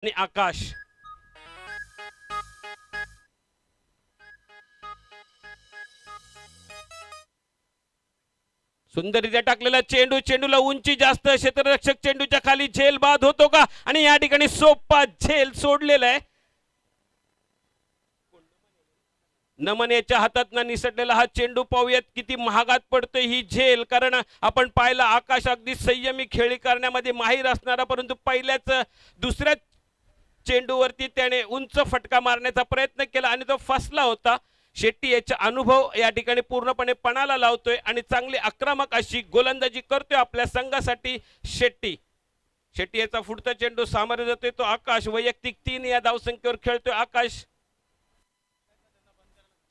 आणि आकाश सुंदररित्या टाकलेला चेंडू, चेंडूला उंची जास्त, क्षेत्ररक्षक चेंडूच्या खाली झेल बाद होतो का? आणि या ठिकाणी सोपा झेल सोडलेला आहे. नमनेच्या हातात निसटलेला हा चेंडू पाहूयात किती महागात पडतोय ही झेल. कारण आपण पाहिलं आकाश अगदी संयमी खेळी करण्यामध्ये माहीर असणारा, परंतु पहिल्याच दुसऱ्या चेंडूवरती त्याने उंच फटका मारण्याचा प्रयत्न केला आणि तो फसला होता. शेट्टी याचा अनुभव या ठिकाणी पूर्णपणे पणाला लावतोय आणि चांगली आक्रमक अशी गोलंदाजी करतोय आपल्या संघासाठी शेट्टी. शेट्टी याचा पुढचा चेंडू सामोरे जातोय तो आकाश. वैयक्तिक 3 या धावसंख्येवर खेळतोय आकाश.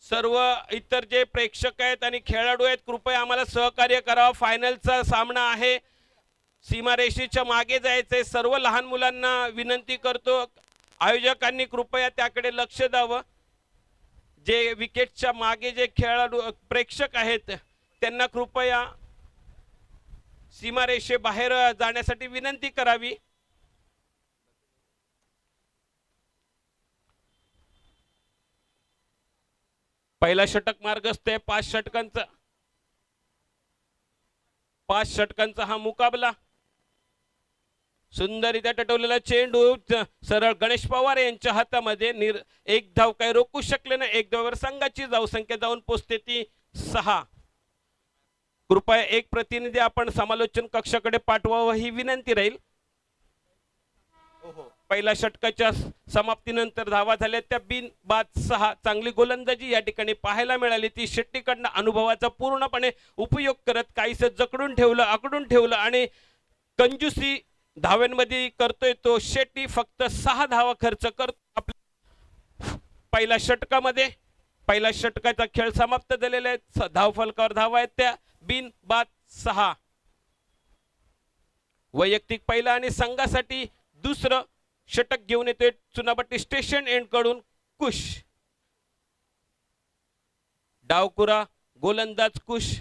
सर्व इतर जे प्रेक्षक आहेत आणि खेळाडू आहेत कृपया आम्हाला सहकार्य करावं. फायनलचा सामना आहे, सीमारेषेच्या मागे जायचंय. सर्व लहान मुलांना विनंती करतो आयोजकांनी कृपया त्याकडे लक्ष द्यावं. जे विकेटच्या मागे जे खेळाडू प्रेक्षक आहेत त्यांना कृपया सीमारेषे बाहेर जाण्यासाठी विनंती करावी. पहिला षटक मार्गस्थ आहे. 5 षटकांचा हा मुकाबला. सुंदररित्या टटवलेला चेंडू सरळ गणेश पवार यांच्या हातामध्ये. एक धाव काही रोखू शकले नाही. एक धावावर संघाची धावसंख्या जाऊन पोहोचते ती 6. कृपया एक प्रतिनिधी आपण समालोचन कक्षाकडे पाठवावं ही विनंती राहील. पहिल्या षटकाच्या समाप्तीनंतर धावा झाल्या त्या बिन बाद 6. चांगली गोलंदाजी या ठिकाणी पाहायला मिळाली. ती शेट्टीकडनं अनुभवाचा पूर्णपणे उपयोग करत काहीसं जकडून ठेवलं, आकडून ठेवलं आणि कंजूसी धाव्यांमध्ये करतोय तो शेट्टी. फक्त 6 धावा खर्च करतो आपल्या पहिल्या षटकामध्ये. पहिल्या षटकाचा खेळ समाप्त झालेला आहे. धाव फलकावर धावा आहेत त्या बिन बाद 6. वैयक्तिक पहिला आणि संघासाठी दुसरं षटक घेऊन येतोय चुनाभट्टी स्टेशन एंड कडून कुश. डावकुरा गोलंदाज कुश.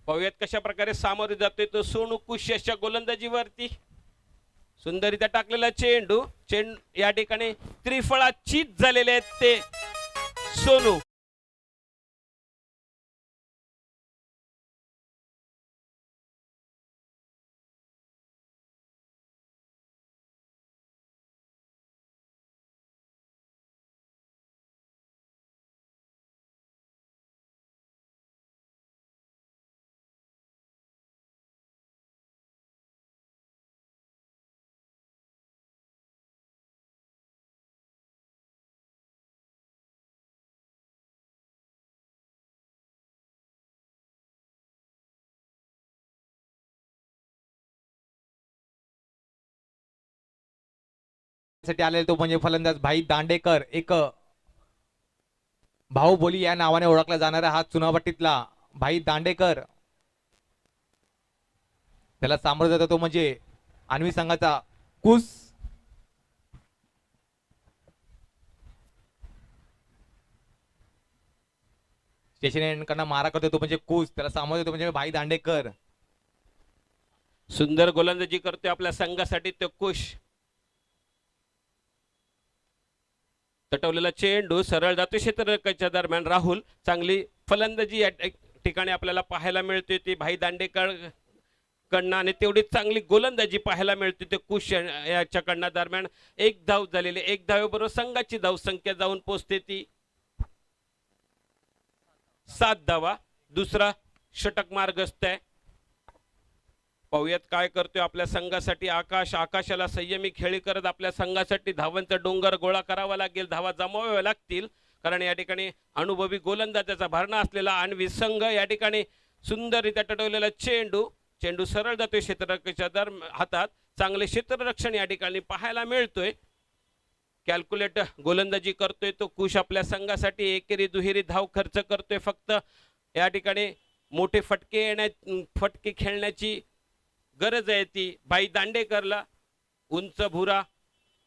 पाहूयात कशा प्रकारे सामोरे जातोय तो सोनू कुश याच्या गोलंदाजीवरती. सुंदररित्या टाकलेला चेंडू या ठिकाणी त्रिफळाचीत झालेले आहेत ते सोनू. साठी आलेला तो म्हणजे फलंदाज भाई दांडेकर. एक भाऊ बोली या नावाने ओळखला जाणारा हा चुनाभट्टीतला भाई दांडेकर. त्याला सामोरं जातो तो म्हणजे आण्वी संघाचा कुस. स्टेशन एंडकडनं मारा करतो तो म्हणजे कुस. त्याला सामोरं जातो म्हणजे भाई दांडेकर. सुंदर गोलंदाजी करतोय आपल्या संघासाठी तो कुश. तटवलेला चेंडू सरळ जातो क्षेत्ररक्षकाच्या दरम्यान. राहुल चांगली फलंदाजी या ठिकाणी आपल्याला पाहायला मिळते ती भाई दांडेकर कडनं आणि तेवढीच चांगली गोलंदाजी पाहायला मिळते ते कुश याच्याकडनं. दरम्यान एक धाव झालेली. एक धावेबरोबर संघाची धावसंख्या जाऊन पोहोचते ती 7 धावा. दुसरा षटक मार्गस्थ आहे. पाहूयात काय करतोय आपल्या संघासाठी आकाश. आकाशाला संयमी खेळी करत आपल्या संघासाठी धावांचा डोंगर गोळा करावा लागेल. धावा जमाव्या लागतील कारण या ठिकाणी अनुभवी गोलंदाजाचा भरणा असलेला आणि संघ या ठिकाणी सुंदररित्या टटवलेला चेंडू. चेंडू सरळ जातोय क्षेत्ररक्षकाच्या हातात. चांगले क्षेत्ररक्षण या ठिकाणी पाहायला मिळतोय. कॅल्क्युलेट गोलंदाजी करतोय तो कुश आपल्या संघासाठी. एकेरी दुहेरी धाव खर्च करतोय. फक्त या ठिकाणी मोठे फटके खेळण्याची गरज आहे ती भाई दांडेकरला. उंच भुरा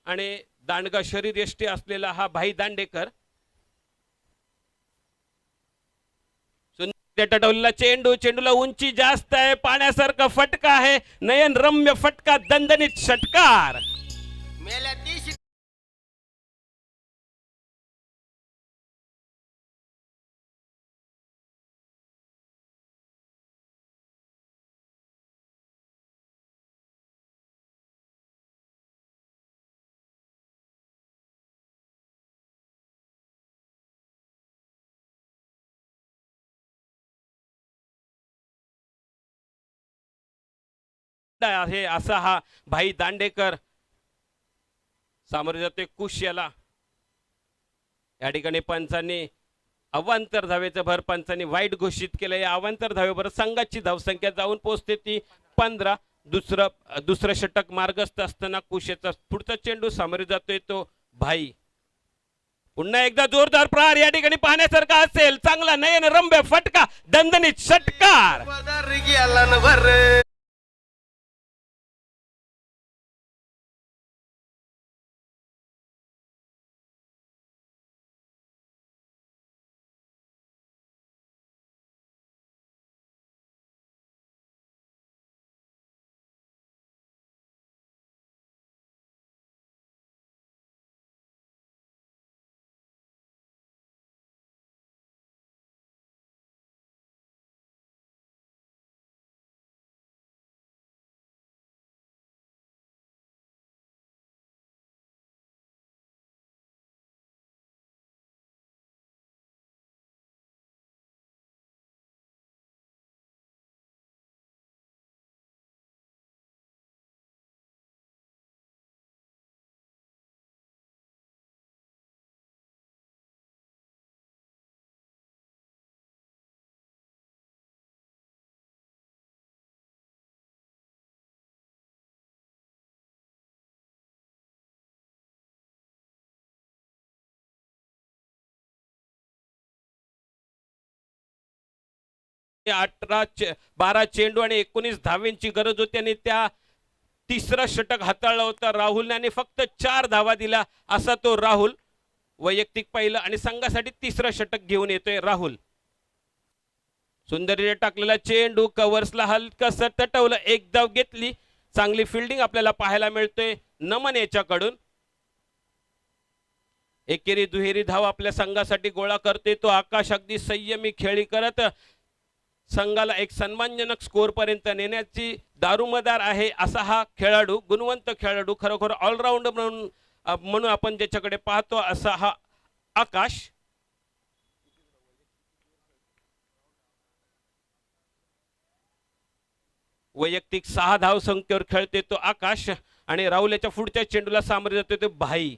आणि दांडगा शरीर यष्टी असलेला हा भाई दांडेकर. त्या टटवलेला चेंडू, चेंडूला उंची जास्त आहे, पाण्यासारखा फटका आहे, नयन रम्य फटका, दणदणीत षटकार. मेल्या ती आहे असा हा भाई दांडेकर सामोरे जातोय कुश याला. या ठिकाणी पंचांनी अवांतर धावेचं भर पंचांनी वाईट घोषित केलं. या अवांतर धावेवर संघाची धावसंख्या जाऊन पोहोचते ती 15. दुसरं षटक मार्गस्थ असताना कुशेचा पुढचा चेंडू सामोरे जातोय तो भाई. पुन्हा एकदा जोरदार प्रहार या ठिकाणी पाहण्यासारखा असेल. चांगला नयन रम्य फटका, दणदणीत षटकार. पदर गेला न भर ते 12 चेंडू आणि 19 धावेंची गरज होती आणि त्या तिसरं षटक हाताळलं होतं राहुलने आणि फक्त 4 धावा दिला असा तो राहुल. वैयक्तिक पहिलं आणि संघासाठी तिसरं षटक घेऊन येतोय राहुल. सुंदरीने टाकलेला चेंडू कव्हर्सला हलकस तटवलं, एक धाव घेतली. चांगली फिल्डिंग आपल्याला पाहायला मिळतोय नमन याच्याकडून. एकेरी दुहेरी धाव आपल्या संघासाठी गोळा करते तो आकाश. अगदी संयमी खेळी करत संघाला एक सन्मानजनक स्कोर पर्यंत नेण्याची दारुमदार आहे असा हा खेळाडू, गुणवंत खेळाडू, खरोखर ऑलराऊंडर म्हणून आपण ज्याच्याकडे पाहतो असा हा आकाश. वैयक्तिक 6 धाव संख्येवर खेळते तो आकाश आणि राहुल याच्या पुढच्या चेंडूला सामोरे जातोय तो भाई.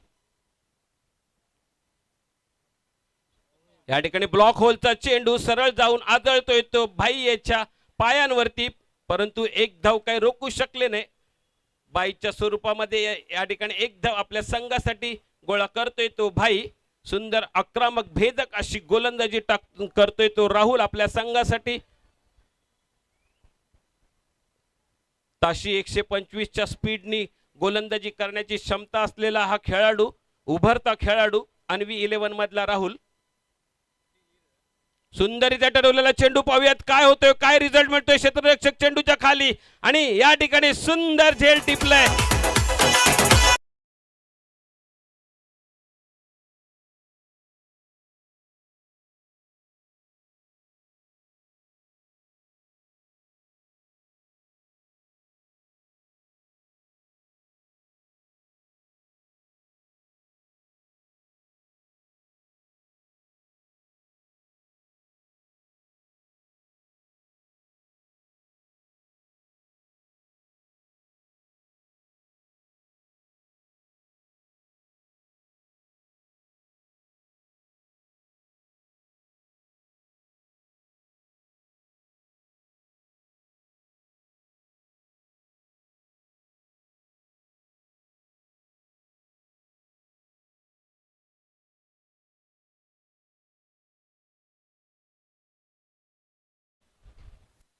या ठिकाणी ब्लॉक होलचा चेंडू सरळ जाऊन आदळतोय तो भाई याच्या पायांवरती, परंतु एक धाव काही रोखू शकले नाही. बाईच्या स्वरूपामध्ये या ठिकाणी एक धाव आपल्या संघासाठी गोळा करतोय तो भाई. सुंदर आक्रमक भेदक अशी गोलंदाजी करतोय तो राहुल आपल्या संघासाठी. ताशी 125च्या स्पीडनी गोलंदाजी करण्याची क्षमता असलेला हा खेळाडू, उभरता खेळाडू अन्वी 11 मधला राहुल. सुंदरीचा ठरवलेला चेंडू पाहूयात काय होतोय, काय रिझल्ट मिळतोय. क्षेत्ररक्षक चेंडूच्या खाली आणि या ठिकाणी सुंदर झेल टिपलाय.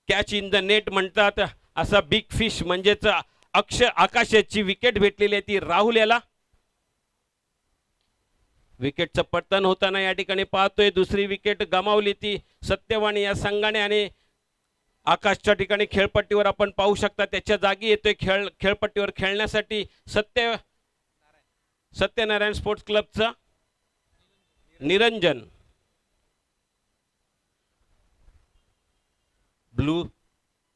कॅच इन द नेट म्हणतात असा बिग फिश म्हणजेच आकाशाची विकेट भेटलेली आहे ती राहुल याला. विकेटचं पतन होताना या ठिकाणी पाहतोय. दुसरी विकेट गमावली ती सत्यवाणी या संघाने आणि आकाशच्या ठिकाणी खेळपट्टीवर आपण पाहू शकता त्याच्या जागी येतोय खेळपट्टीवर खेळण्यासाठी सत्यनारायण स्पोर्ट्स क्लबचा निरंजन. ब्लू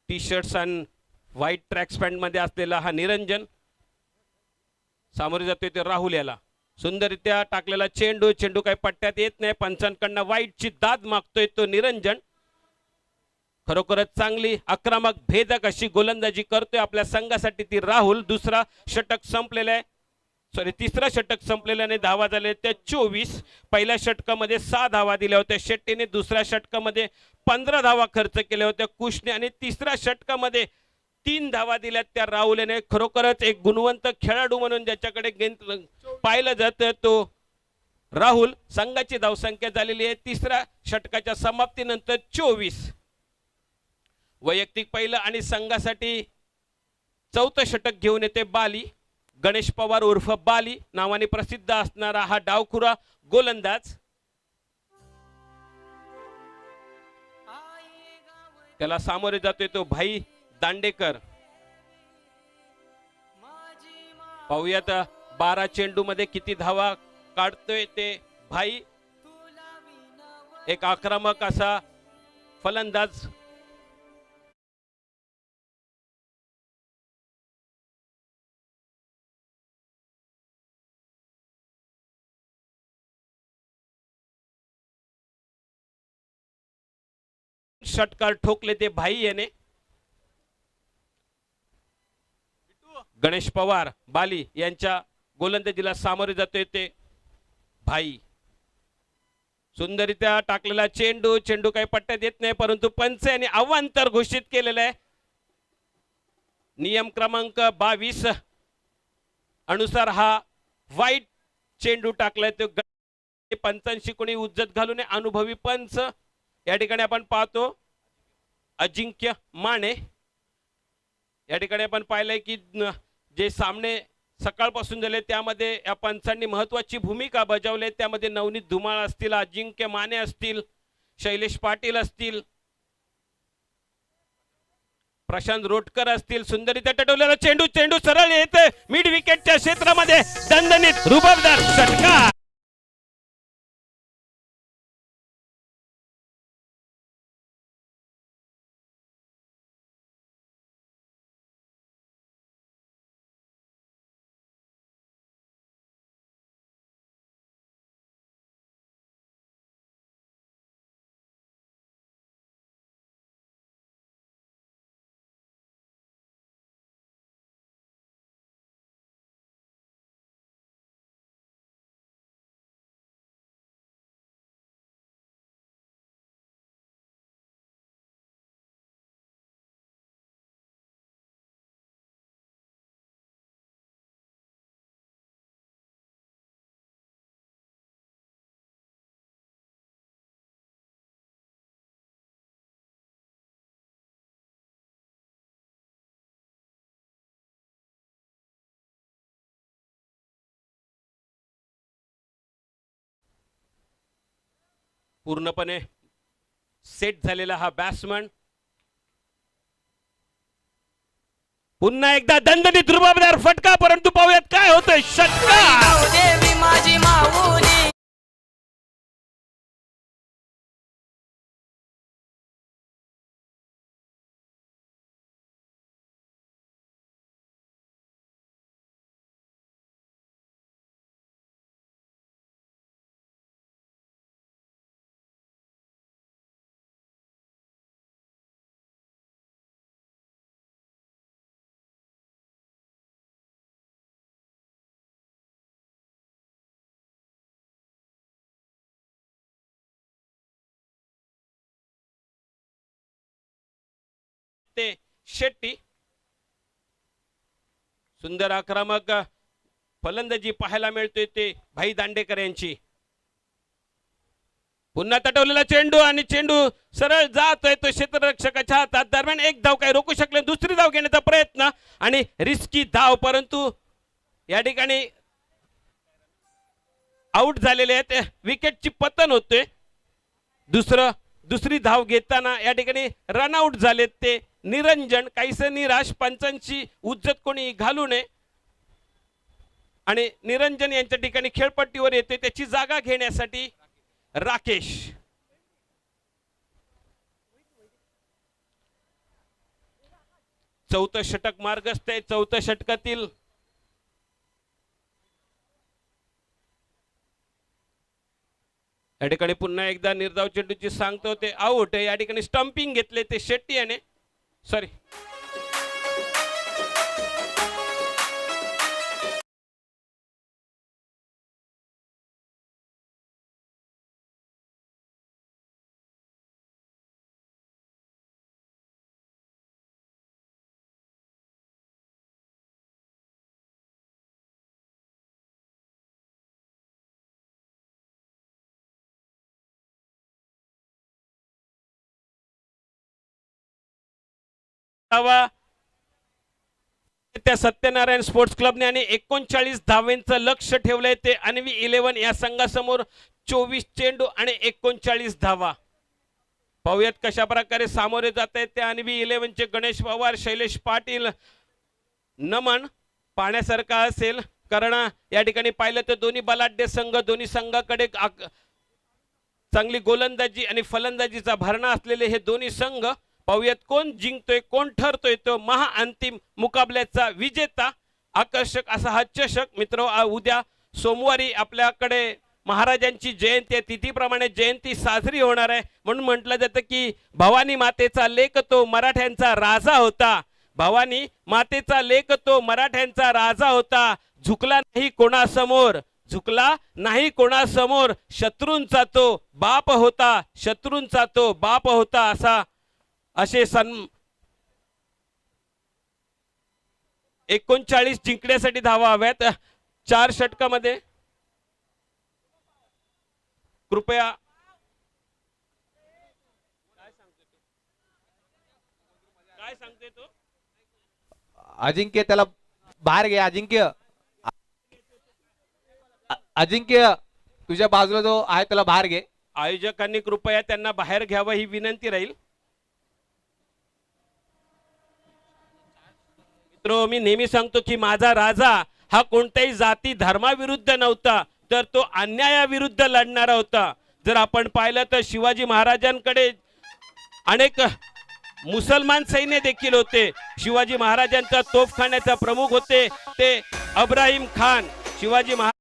टी शर्ट्स आणि व्हाईट ट्रॅक्स पॅन्ट मध्ये असलेला हा निरंजन सामोरे जातोय ते राहुल याला. सुंदररित्या टाकलेला चेंडू काही पट्ट्यात येत नाही. पंचांकडनं वाईटची दाद मागतोय तो निरंजन. खरोखरच चांगली आक्रमक भेदक अशी गोलंदाजी करतोय आपल्या संघासाठी ती राहुल. दुसरा षटक संपलेला आहे, तिसरा षटक संपलेल्याने धावा झाले त्या 24. पहिल्या षटकामध्ये 6 धावा दिल्या होत्या शेट्टीने, दुसऱ्या षटकामध्ये 15 धावा खर्च केल्या होत्या कुशने आणि तिसऱ्या षटकामध्ये 3 धावा दिल्यात त्या राहुलने. खरोखरच एक गुणवंत खेळाडू म्हणून ज्याच्याकडे पाहिलं जातं तो राहुल. संघाची धावसंख्या झालेली आहे तिसऱ्या षटकाच्या समाप्तीनंतर 24. वैयक्तिक पहिलं आणि संघासाठी 4थं षटक घेऊन येते बाली. गणेश पवार उर्फ बाली नावाने प्रसिद्ध असणारा हा डावखुरा गोलंदाज. त्याला सामोरे जातोय तो भाई दांडेकर. पाहूयात 12 चेंडू मध्ये किती धावा काढतोय ते भाई. एक आक्रमक असा फलंदाज. षटकार ठोकले ते भाई याने. गणेश पवार बाली यांच्या गोलंदाजीला सामोरे जातोय ते भाई. सुंदररित्या टाकलेला चेंडू काही पट्ट्यात येत नाही परंतु पंच यांनी अवांतर घोषित केलेलं आहे. नियम क्रमांक 22 अनुसार हा वाईट चेंडू टाकलाय तो पंचांशी कोणी उज्जत घालू नये. अनुभवी पंच या ठिकाणी आपण पाहतो अजिंक्य माने. या ठिकाणी आपण पाहिलंय की जे सामने सकाळपासून झाले त्यामध्ये या पंचांनी महत्वाची भूमिका बजावली. त्यामध्ये नवनीत धुमाळ असतील, अजिंक्य माने असतील, शैलेश पाटील असतील, प्रशांत रोटकर असतील. सुंदररित्या टटवलेला चेंडू सरळ येते मिड विकेटच्या क्षेत्रामध्ये. दणदणीत रुबाबदार षटकार. पूर्णपणे सेट झालेला हा बॅट्समन पुन्हा एकदा दणदणीत रुबाबदार फटका. परंतु पाहूयात काय होतंय. षटकार. देवी माझी माऊली. ते शेट्टी. सुंदर आक्रमक फलंदाजी पाहायला मिळतोय ते भाई दांडेकर यांची. पुन्हा तटवलेला चेंडू सरळ जातोय तो क्षेत्ररक्षकाच्या हातात. दरम्यान एक धाव काही रोखू शकले, दुसरी धाव घेण्याचा प्रयत्न आणि रिस्की धाव. परंतु या ठिकाणी आउट झालेले आहेत, विकेटची पतन होते. दुसरी धाव घेताना या ठिकाणी रनआउट झालेत ते निरंजन. काहीसं निराश, पंचांची उज्जत कोणी घालू नये. आणि निरंजन यांच्या ठिकाणी खेळपट्टीवर येते, त्याची जागा घेण्यासाठी राकेश. चौथं षटक मार्गस्थ आहे. चौथ्या षटकातील या ठिकाणी पुन्हा एकदा निर्धाव चेंडूची सांगतो ते आउट आहे. या ठिकाणी स्टंपिंग घेतले ते शेट्टी याने, सॉरी त्या सत्यनारायण स्पोर्ट्स क्लबने आणि 39 धावांचं लक्ष ठेवलंय. ते अन्वी 11 या संघासमोर 24 चेंडू आणि 39 धावा. पाहूयात कशा प्रकारे सामोरे जात आहेत त्या अन्वी 11 चे गणेश पवार, शैलेश पाटील. नमन पाहण्यासारखा असेल, कारण या ठिकाणी पाहिलं तर दोन्ही बलाढ्य संघ, दोन्ही संघाकडे चांगली गोलंदाजी आणि फलंदाजीचा भरणा असलेले हे दोन्ही संघ. पाहूयात कोण जिंकतोय, कोण ठरतोय तो महाअंतिम मुकाबल्याचा विजेता. आकर्षक असा हा चषक मित्र उद्या सोमवारी आपल्याकडे महाराजांची जयंती आहे, तिथीप्रमाणे जयंती साजरी होणार आहे. म्हणून म्हटलं जातं की भवानी मातेचा लेक तो मराठ्यांचा राजा होता. भवानी मातेचा लेक तो मराठ्यांचा राजा होता. झुकला नाही कोणासमोर, झुकला नाही कोणासमोर. शत्रूंचा तो बाप होता, शत्रूंचा तो बाप होता. असे 39 जिंकण्यासाठी धावा हव्यात 4 षटकामध्ये. कृपया काय सांगते तो अजिंक्य, त्याला बाहेर घे. अजिंक्य तुझ्या बाजूला जो आहे त्याला बाहेर घे. आयोजकांनी कृपया त्यांना बाहेर घ्यावं ही विनंती राहील. मित्र, मी नेहमी सांगतो की माझा राजा हा कोणत्याही जाती धर्माविरुद्ध नव्हता, तर तो अन्यायाविरुद्ध लढणारा होता. जर आपण पाहिलं तर शिवाजी महाराजांकडे अनेक मुसलमान सैन्य देखील होते. शिवाजी महाराजांचा तोफखान्याचा प्रमुख होते ते अब्राहिम खान. शिवाजी महाराज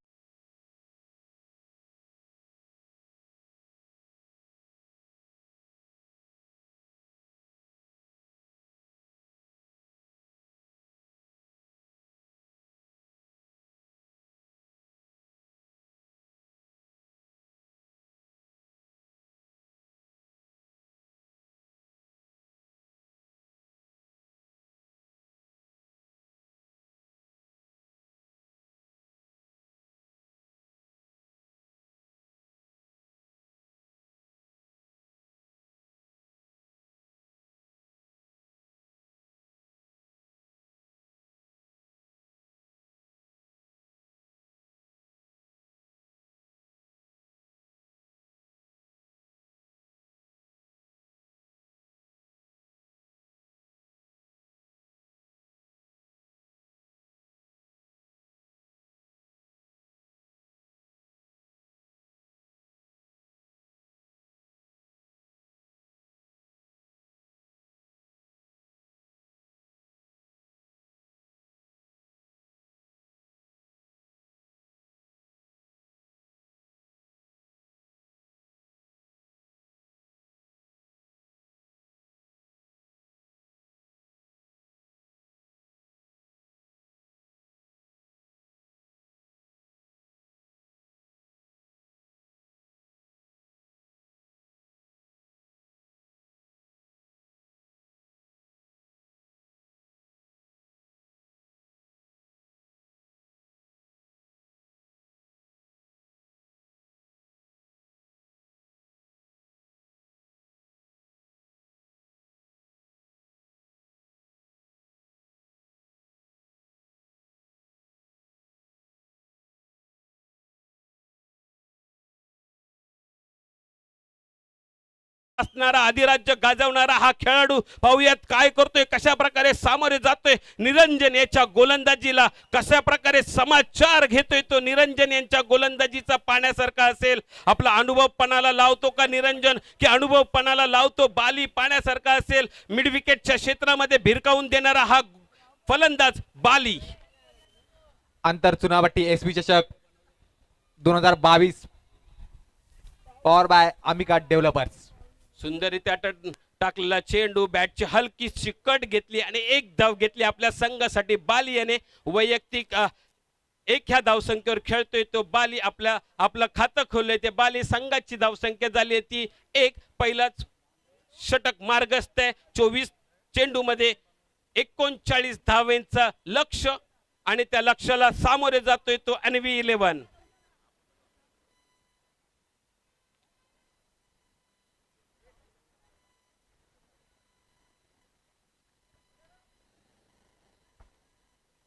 असणारा अधिराज्य गाजवणारा हा खेळाडू पाहूयात काय करतोय, कशा प्रकारे सामोरे जातोय निरंजन याच्या गोलंदाजीला, कशा प्रकारे समाचार घेतोय तो निरंजन यांच्या गोलंदाजीचा पाण्यासारखा असेल. आपला अनुभव पणाला लावतो का निरंजन, की अनुभव पणाला लावतो बाली पाण्यासारखा असेल. मिड विकेटच्या क्षेत्रामध्ये भिरकावून देणारा हा फलंदाज बाली. अंतर चुनावट्टी एसबी चषक 2022 पॉवर बाय अमिका डेव्हलपर्स. सुंदररित्या टाकलेला चेंडू, बॅटची हलकीशी कट घेतली आणि एक धाव घेतली आपल्या संघासाठी. बाली याने वैयक्तिक एक ह्या धावसंख्येवर खेळतोय तो बाली. आपलं खातं खोललंय ते बाली. संघाची धावसंख्या झाली ती एक. पहिलाच षटक मार्गस्थ आहे. 24 चेंडू मध्ये 39 धावेंचं लक्ष आणि त्या लक्ष्याला सामोरे जातोय तो एनव्ही 11.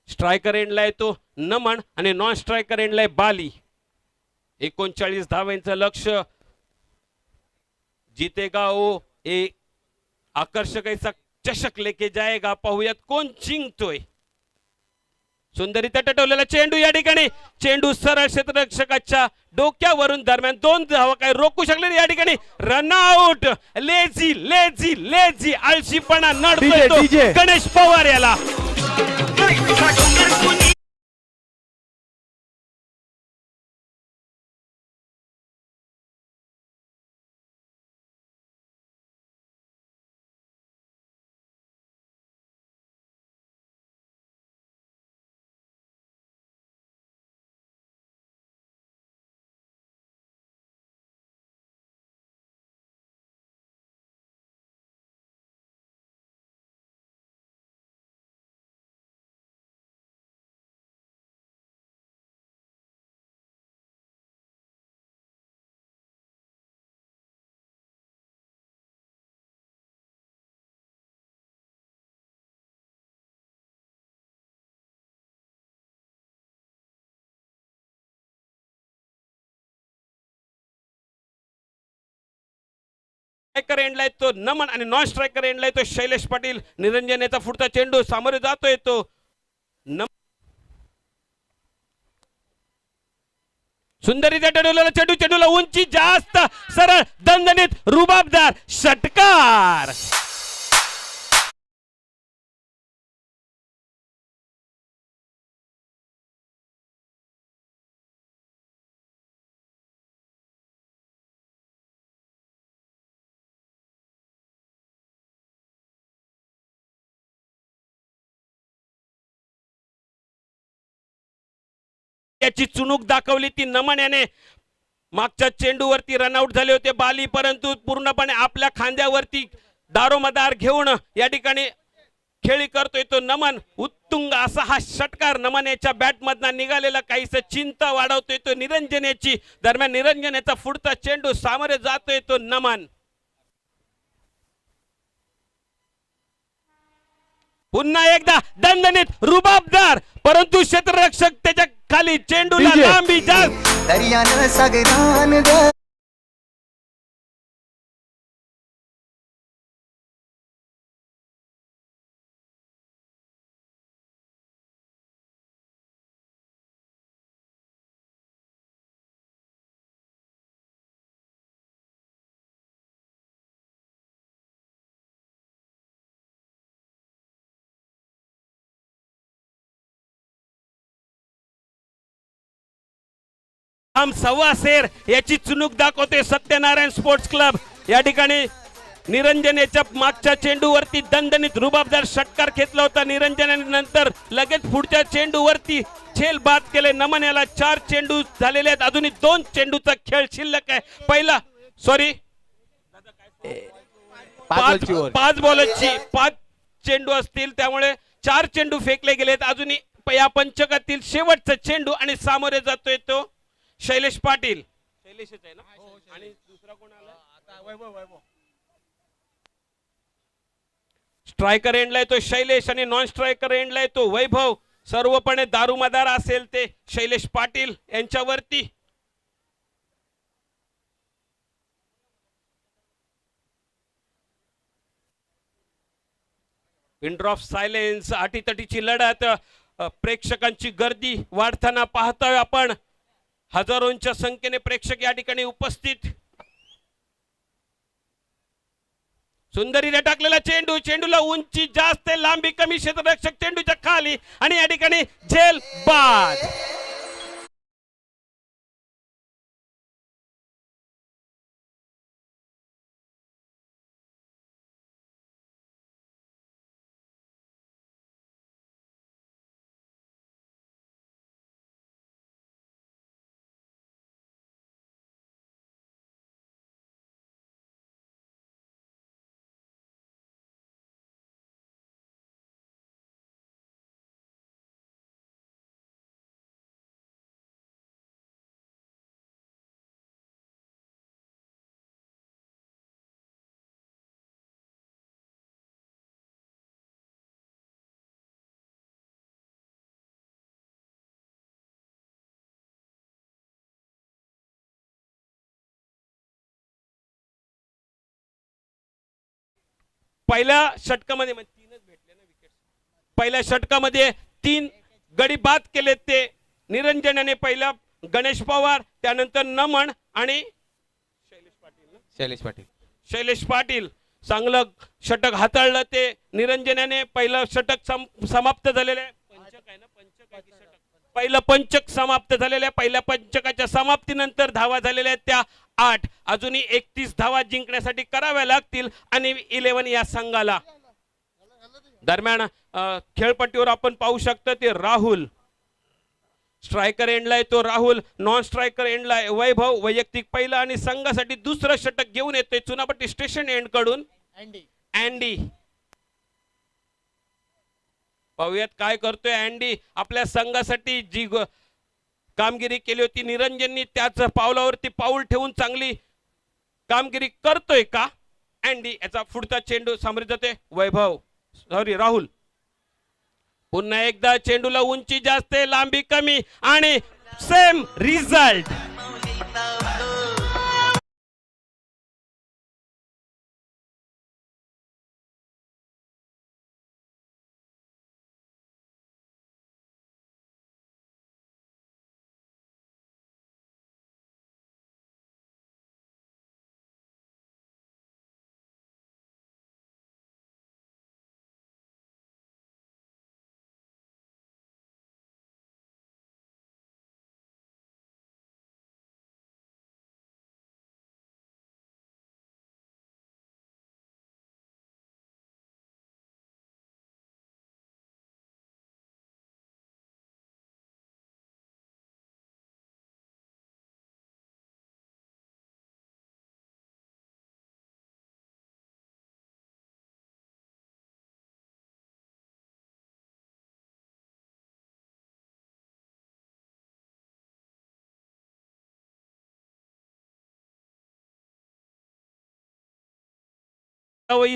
स्ट्रायकर एंडला आहे तो नमन आणि नॉन स्ट्रायकर एंडला आहे बाली. 39 धावांचं लक्ष. जीतेगा वो एक आकर्षक ऐसा चषक लेके जाएगा. पाहूयात कोण जिंकतोय. सुंदरीता टटवलेला चेंडू या ठिकाणी, चेंडू सरळ क्षेत्ररक्षकाच्या डोक्यावरून दरम्यान 2 धावा काय रोखू शकले या ठिकाणी. रनआउट. लेझी लेझी लेझी आळशीपणा नडतोय तो गणेश पवार याला. स्ट्रायकर एंडला तो नमन आणि नॉन स्ट्रायकर एंडला तो शैलेश पाटील. निरंजन याचा पुढचा चेंडू सामोरे जातोय तो सुंदरीच्या टडवलेला चेंडू, चेंडूला उंची जास्त, सरळ दणदणीत रुबाबदार षटकार. याची चुणूक दाखवली ती नमन याने. मागच्या चेंडूवरती रनआउट झाले होते बाली, परंतु पूर्णपणे आपल्या खांद्यावरती दारोमदार घेऊन या ठिकाणी खेळी करतोय तो नमन. उत्तुंग असा हा षटकार नमन याच्या बॅट मधनं निघालेला काहीस चिंता वाढवतोय तो निरंजन याची. दरम्यान निरंजन याचा पुढचा चेंडू सामोरे जातोय तो नमन. पुन्हा एकदा दणदणीत रुबाबदार, परंतु क्षेत्ररक्षक त्याच्या खाली चेंडूला लांबी जास्त. दर्यान सागरान आम सव्वा सेर याची चुणूक दाखवते सत्यनारायण स्पोर्ट्स क्लब. या ठिकाणी निरंजन याच्या मागच्या चेंडूवरती दणदणीत रुबाबदार षटकार घेतला होता निरंजन आणि नंतर लगेच पुढच्या चेंडूवरती झेल बाद केले नमन याला. 4 चेंडू झालेले आहेत, अजूनही 2 चेंडूचा खेळ शिल्लक आहे. पहिला सॉरी 5 बॉलची 5 चेंडू असतील, त्यामुळे 4 चेंडू फेकले गेलेत. अजूनही या पंचकातील शेवटचा चेंडू आणि सामोरे जातोय तो शैलेश पाटील. शैलेशच आहे ना, आणि दुसरा कोण आला? स्ट्रायकर एंडला तो शैलेश आणि नॉन स्ट्रायकर एंडला तो वैभव. सर्वपणे दारुमदार असेल ते शैलेश पाटील यांच्यावरती. पिन ऑफ सायलेन्स, अटीतटीची लढत, प्रेक्षकांची गर्दी वाढताना पाहतोय आपण. हजारोंच्या संख्येने प्रेक्षक या ठिकाणी उपस्थित. सुंदरीने टाकलेला चेंडू, चेंडूला उंची जास्त, लांबी कमी, क्षेत्ररक्षक चेंडूच्या खाली आणि या ठिकाणी झेल बाद. पहिल्या षटकामध्ये तीनच भेटले ना विकेट. पहिल्या षटकामध्ये 3 गडी बाद केले ते निरंजन याने. पहिला गणेश पवार, त्यानंतर नमन आणि शैलेश पाटील. चांगलं षटक हाताळलं ते निरंजन याने. पहिलं षटक समाप्त झालेलं आहे. पहिलं पंचक समाप्त झालेलं आहे. पहिल्या पंचकाच्या समाप्तीनंतर धावा झालेल्या आहेत त्या 8. अजूनही 31 धावा जिंकण्यासाठी कराव्या लागतील आणि 11 या संघाला. दरम्यान खेळपट्टीवर आपण पाहू शकतो ते राहुल स्ट्रायकर एंडला आहे, तो राहुल नॉन स्ट्रायकर एंडला आहे वैभव. वैयक्तिक पहिला आणि संघासाठी दुसरं षटक घेऊन येतोय चुनापट्टी स्टेशन एंड कडून अँडी. पाहूयात काय करतोय अँडी. आपल्या संघासाठी जी कामगिरी केली होती निरंजननी, त्याच पावलावरती पाऊल ठेवून चांगली कामगिरी करतोय का अँडी. याचा पुढचा चेंडू सामोरे जाते राहुल. पुन्हा एकदा चेंडूला उंची जास्त, लांबी कमी आणि सेम रिझल्ट.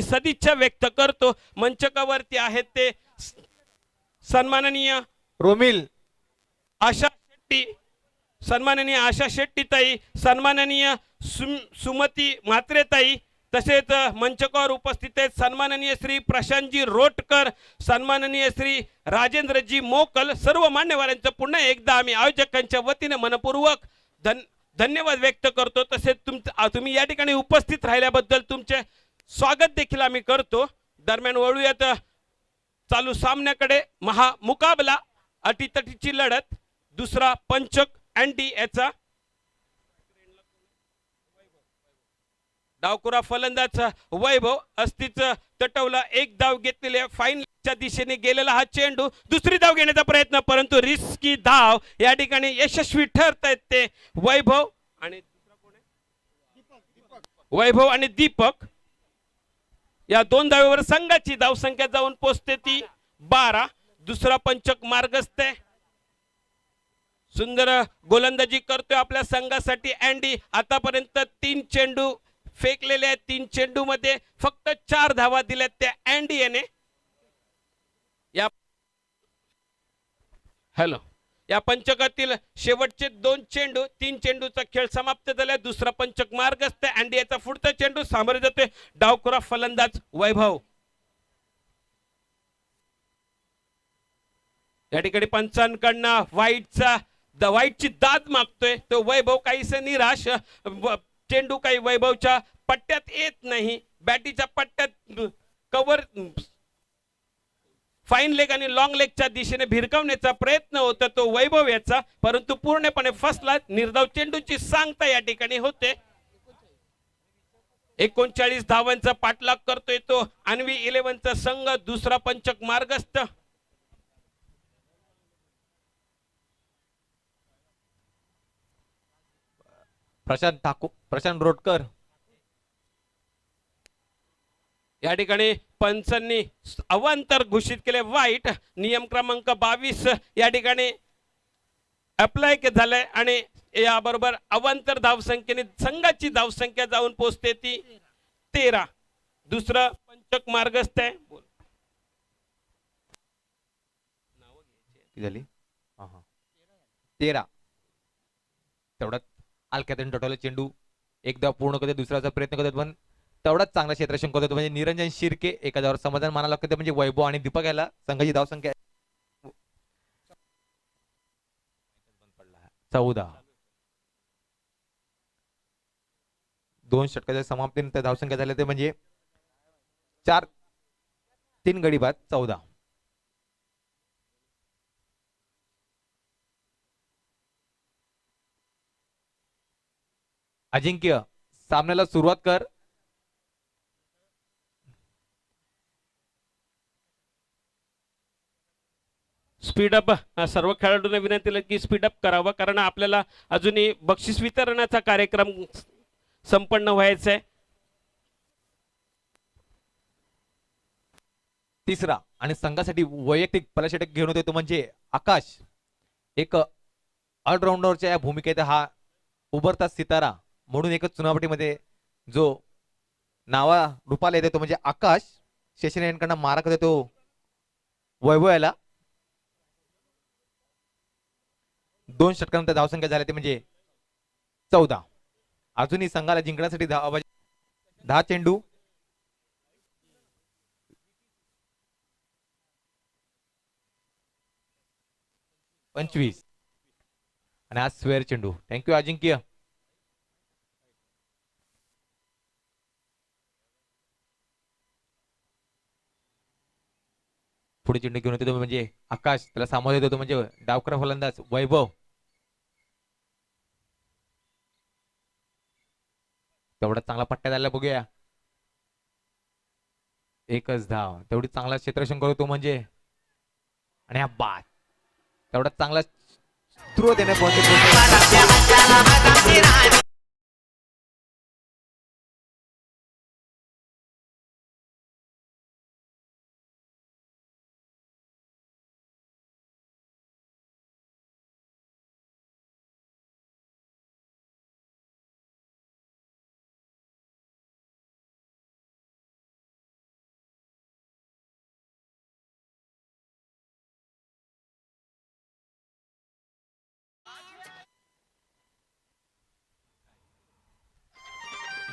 सदिच्छा व्यक्त करतो. मंचकावरती आहेत ते सन्माननीय रोमिल आशा शेट्टी, सन्माननीय आशा शेट्टी ताई, सन्माननीय सुमती म्हात्रे ताई, तसेच मंचकावर उपस्थित आहेत सन्माननीय श्री प्रशांतजी रोटकर, सन्माननीय श्री राजेंद्रजी मोकल. सर्व मान्यवरांचं पुन्हा एकदा आम्ही आयोजकांच्या वतीने मनपूर्वक धन्यवाद व्यक्त करतो. तसेच तुम्ही या ठिकाणी उपस्थित राहिल्याबद्दल तुमचे स्वागत देखील आम्ही करतो. दरम्यान वळूयात चालू सामन्याकडे. मुकाबला अटीतटीची लढत. दुसरा पंचक अँडी याचा डावकुरा फलंदाज वैभव अस्तीच तटवला. 1 धाव घेतलेले फाईनलच्या दिशेने गेलेला हा चेंडू. दुसरी धाव घेण्याचा प्रयत्न, परंतु रिस्की धाव या ठिकाणी यशस्वी ठरतायत ते वैभव आणि दीपक. या 2 धावेवर संघाची धावसंख्या जाऊन पोहोचते ती 12. दुसरा पंचक मार्गस्थ आहे. सुंदर गोलंदाजी करतोय आपल्या संघासाठी अँडी. आतापर्यंत 3 चेंडू फेकलेले आहेत. 3 चेंडू मध्ये फक्त 4 धावा दिल्यात त्या अँडी याने. या पंचकातील शेवटचे 2 चेंडू, 3 चेंडूचा खेळ समाप्त झाला. दुसरा पंचक मार्गस्थ. अँडी याचा पुढचा चेंडू सामोरे जातोय डावखुरा फलंदाज वैभव. या ठिकाणी पंचांकडनं व्हाईटची दाद मागतोय तो वैभव काहीसे निराश. चेंडू काही वैभवच्या पट्ट्यात येत नाही. बॅटीच्या पट्ट्यात कव्हर फाईन लेग आणि लॉंग लेगच्या दिशेने भिरकवण्याचा प्रयत्न होता तो वैभव याचा, परंतु पूर्णपणे फसला. निर्धाव चेंडूची सांगता या ठिकाणी होते. 39 धावांचा पाठलाग करतोय तो अन्वी 11चा संघ. दुसरा पंचक मार्गस्थ. प्रशांत रोटकर या ठिकाणी पंचांनी अवांतर घोषित केले. वाईट नियम क्रमांक 22 या ठिकाणी अप्लाय झालाय आणि याबरोबर अवांतर धावसंख्येने संघाची धावसंख्या जाऊन पोहोचते ती 13. दुसरं पंचक मार्गस्थ आहे. झाली 13. तेवढाच अलक्यातून टोटल चेंडू एकदा पूर्ण करते, दुसऱ्याचा प्रयत्न करतात पण तेवढाच चांगला क्षेत्ररक्षण करतो. म्हणजे निरंजन शिर्के एका धावावर समाधान मानायला लागतं. म्हणजे वैभव आणि दीपक याला संघाची धावसंख्या 14. 2 षटकाच्या समाप्तीनंतर धावसंख्या झाल्या ते म्हणजे 3 गडी बाद 14. अजिंक्य सामन्याला सुरुवात कर. स्पीडअप. सर्व खेळाडूंना विनंती आहे की स्पीडअप करावं, कारण आपल्याला अजूनही बक्षीस वितरणाचा कार्यक्रम संपन्न व्हायचा आहे. तिसरा आणि संघासाठी वैयक्तिक फलषटक घेऊन होते तो म्हणजे आकाश. एक ऑलराऊंडरच्या या भूमिकेत हा उभरता सितारा म्हणून एकच चुनावटीमध्ये जो नावा रूपाला येतो तो म्हणजे आकाश. शेषन यांकडनं मारा करतो तो वैभव याला. 2 षटकानंतर धावसंख्या झाल्या ते म्हणजे 14. अजूनही संघाला जिंकण्यासाठी 10 चेंडू. पंचवीस आणि आज स्वेअर चेंडू. थँक्यू अजिंक्य. पुढे चेंडू घेऊन येतो म्हणजे आकाश, त्याला सामोरे येतो म्हणजे डावकर फलंदाज वैभव. तेवढा चांगला पट्ट्या द्यायला बघूया. एकच धाव. तेवढी चांगला क्षेत्ररक्षण करतो म्हणजे आणि हा बाद तेवढा चांगला थ्रो देण्यापर्यंत.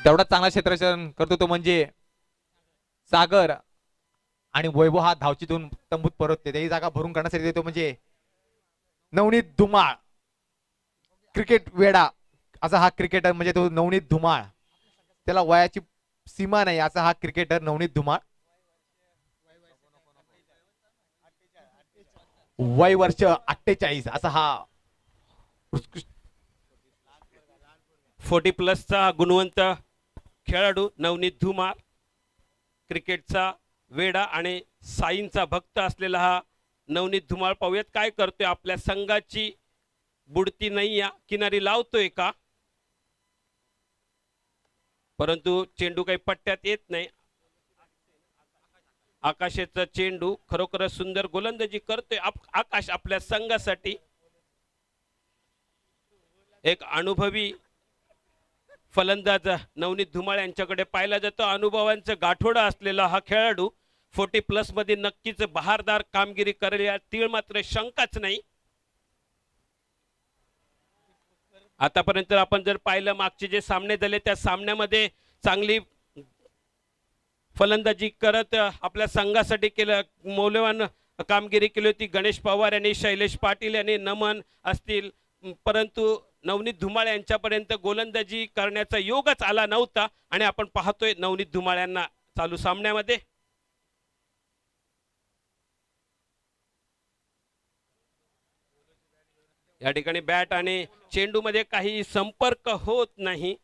तेवढा चांगला क्षेत्ररक्षण करतो तो म्हणजे सागर आणि वैभव हा धावचीतून तंबूत परतते. त्याही जागा भरून काढण्यासाठी देतो म्हणजे नवनीत धुमाळ. क्रिकेट वेडा असा हा क्रिकेटर म्हणजे तो नवनीत धुमाळ. त्याला वयाची सीमा नाही असा हा क्रिकेटर नवनीत धुमाळ. वय वर्ष 48 असा हा 40+ गुणवंत खेळाडू नवनीत धुमाळ. क्रिकेटचा वेडा आणि साईंचा भक्त असलेला हा नवनीत धुमाळ. पाहूयात काय करतोय. आपल्या संघाची बुडती नैया किनारी लावतोय का, परंतु चेंडू काही पट्ट्यात येत नाही. आकाशाचा चेंडू खरोखरच सुंदर गोलंदाजी करतोय आकाश आपल्या संघासाठी. एक अनुभवी फलंदाज नवनीत धुमाळ यांच्याकडे पाहिला जातो. अनुभवांचं गाठोडा असलेला हा खेळाडू 40+ मध्ये नक्कीच बहारदार कामगिरी करेल यात तीळ मात्र शंकाच नाही. आतापर्यंत आपण जर पाहिलं मागचे जे सामने झाले त्या सामन्यामध्ये चांगली फलंदाजी करत आपल्या संघासाठी केलं मौल्यवान कामगिरी केली होती. गणेश पवार यांनी, शैलेश पाटील यांनी, नमन असतील, परंतु नवनीत धुमाळ यांच्यापर्यंत गोलंदाजी करण्याचा योगच आला नव्हता आणि आपण पाहतोय नवनीत धुमाळ यांना चालू सामन्यामध्ये. या ठिकाणी बॅट आणि चेंडू मध्ये काही संपर्क होत नाही.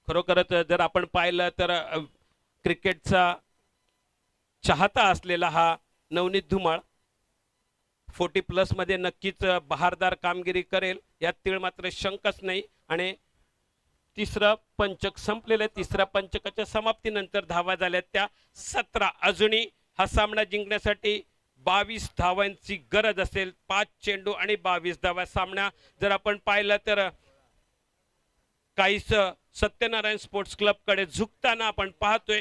खरोखरच जर आपण पाहिलं तर क्रिकेटचा चाहता असलेला हा नवनीत धुमाळ 40+ मध्ये नक्कीच बहारदार कामगिरी करेल यात तीळ मात्र शंकाच नाही. आणि तिसरं पंचक संपलेलं आहे. तिसऱ्या पंचकाच्या समाप्तीनंतर धावा झाल्यात त्या 17. अजूनही हा सामना जिंकण्यासाठी 22 धावांची गरज असेल. 5 चेंडू आणि 22 धावा. सामना जर आपण पाहिलं तर काहीच सत्यनारायण स्पोर्ट्स क्लब कडे झुकताना आपण पाहतोय.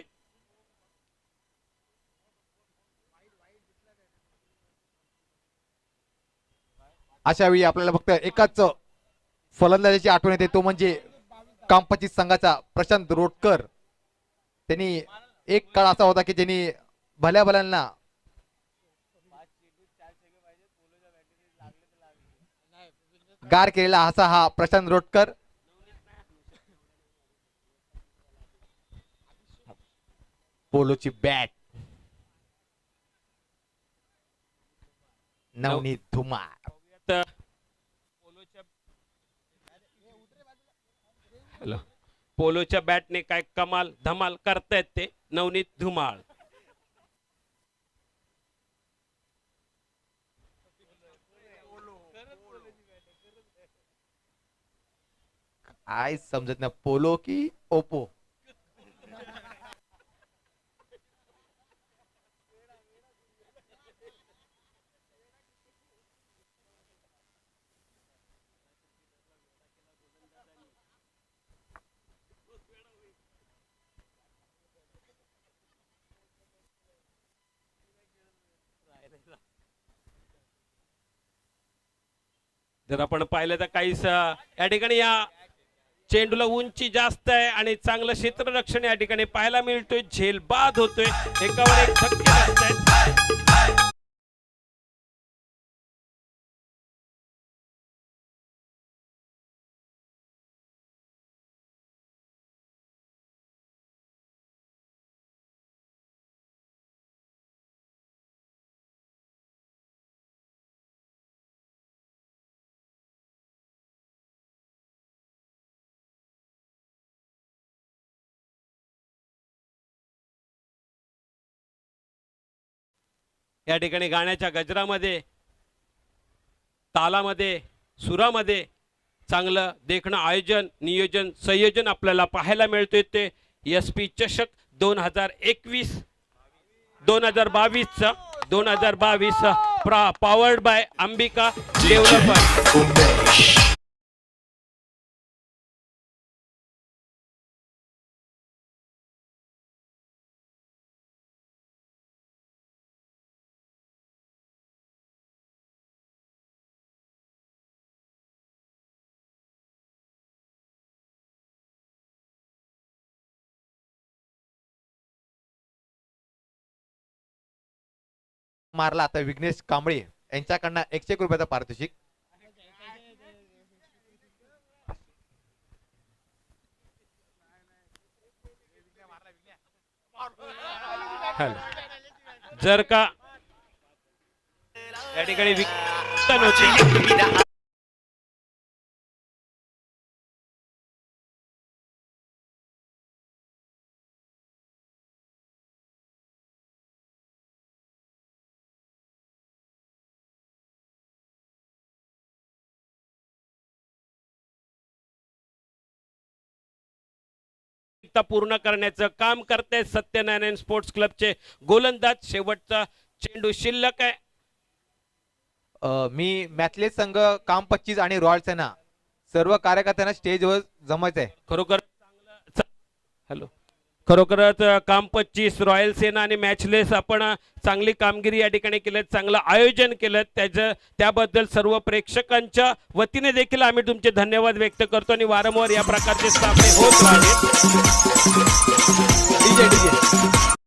अशा वेळी आपल्याला फक्त एकाच फलंदाजाची आठवण येते, तो म्हणजे कामपचित संघाचा प्रशांत रोटकर. त्यांनी एक काळ असा होता की त्यांनी भल्या भल्यांना गार केलेला असा हा प्रशांत रोटकर. पोलोची बॅट, नवनीत धुमाळ. पोलोच्या बॅटने काय कमाल धमाल करतायत ते नवनीत धुमाळ. काय समजत नाही, पोलो की ओपो. जर आपण पाहिलं तर काहीच या ठिकाणी या चेंडूला उंची जास्त आहे आणि चांगलं क्षेत्ररक्षण या ठिकाणी पाहायला मिळतोय. झेल बाद होतोय, एकावर एक धक्के बसतायत. या ठिकाणी गाण्याच्या गजरामध्ये, तालामध्ये, सुरामध्ये चांगलं देखणं आयोजन, नियोजन, संयोजन आपल्याला पाहायला मिळतोय. ते SP चषक 2021 2022 2022 पॉवर्ड बाय अंबिका डेव्हलपर. मारला आता विघ्नेश कांबळे यांच्याकडनं 101 रुपयाचा पारितोषिक. जर का या ठिकाणी विकेट होती, पूर्ण करण्याचं काम करते सत्यनारायण स्पोर्ट्स क्लबचे गोलंदाज. शेवटचा चेंडू शिल्लक आहे. मी मॅथले संघ काम 25 आणि रॉयल सेना सर्व कार्यकर्त्यांना स्टेजवर जमायचंय. खरोखर चांगलं. हॅलो, खरोखरच काम 25 रॉयल सेना आणि मॅचलेस आपण चांगली कामगिरी या ठिकाणी केलं, चांगलं आयोजन केलं, त्याबद्दल सर्व प्रेक्षकांच्या वतीने देखील आम्ही तुमचे धन्यवाद व्यक्त करतो आणि वारंवार या प्रकारचे सामने होत राहिले. डीजे